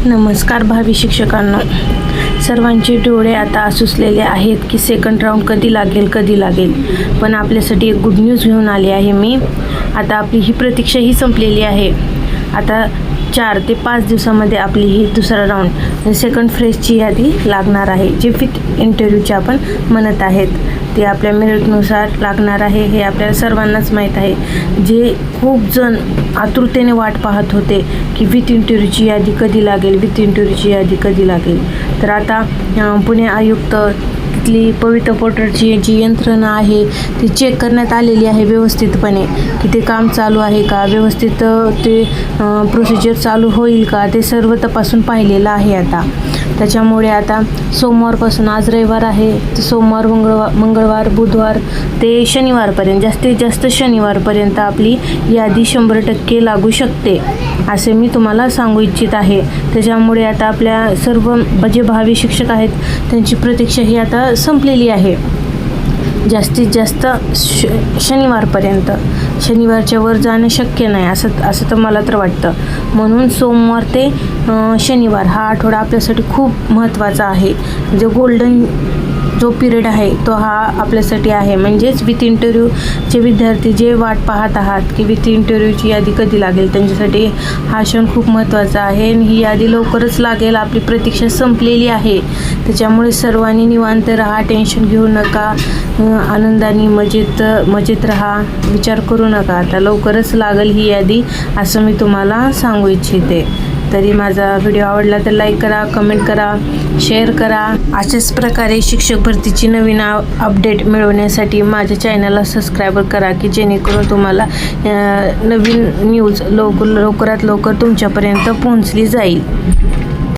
नमस्कार भावी शिक्षकांनो, सर्वांचे डोळे आता आसुसलेले आहेत की सेकंड राऊंड कधी लागेल. पण आपल्यासाठी एक गुड न्यूज घेऊन आली आहे मी. आता आपली ही प्रतीक्षा ही संपलेली आहे. आता 4 ते 5 दिवसामध्ये आपली ही दुसरा राऊंड सेकंड फेजची यादी लागणार आहे. जे विथ इंटरव्ह्यूचे आपण म्हणत आहेत ते आपल्या मेरिटनुसार लागणार आहे. हे आपल्याला सर्वांनाच माहीत आहे. जे खूप जण आतुरतेने वाट पाहत होते की विथ इंटरव्ह्यूची यादी कधी लागेल. तर आता पुणे आयुक्त तिथली पवित्र पोर्टलची जी यंत्रणा आहे ती चेक करण्यात आलेली आहे व्यवस्थितपणे की ते काम चालू आहे का, व्यवस्थित ते प्रोसिजर चालू होईल का, ते सर्व तपासून पाहिलेलं आहे. आता त्याच्यामुळे आता सोमवारपासून, आज रविवार आहे, तर सोमवार, मंगळवार, बुधवार ते शनिवारपर्यंत, जास्तीत जास्त शनिवारपर्यंत आपली यादी 100% लागू शकते असे मी तुम्हाला सांगू इच्छित आहे. त्याच्यामुळे आता आपल्या सर्व जे भावी शिक्षक आहेत त्यांची प्रतीक्षा ही आता संपलेली आहे. जास्तीत जास्त शनिवारपर्यंत, शनिवारच्या वर जाणं शक्य नाही असं तर मला तर वाटतं. म्हणून सोमवार ते शनिवार हा आठवडा आपल्यासाठी खूप महत्त्वाचा आहे. जो गोल्डन जो पिरियड आहे तो हा आपल्यासाठी आहे. म्हणजेच विथ इंटरव्ह्यूचे विद्यार्थी जे वाट पाहत आहात की विथ इंटरव्ह्यूची यादी कधी लागेल, त्यांच्यासाठी हा क्षण खूप महत्त्वाचा आहे. आणि ही यादी लवकरच लागेल. आपली प्रतीक्षा संपलेली आहे. त्याच्यामुळे सर्वांनी निवांत राहा, टेन्शन घेऊ नका, आनंदाने मजेत राहा, विचार करू नका. आता लवकरच लागेल ही यादी असं मी तुम्हाला सांगू इच्छिते. तरी माझा व्हिडिओ आवडला तर लाईक करा, कमेंट करा, शेअर करा. अशाच प्रकारे शिक्षक भरतीची नवीन अपडेट मिळवण्यासाठी माझ्या चॅनलला सबस्क्राईब करा की जेणेकरून तुम्हाला नवीन न्यूज लवकरात लवकर तुमच्यापर्यंत पोहोचली जाईल.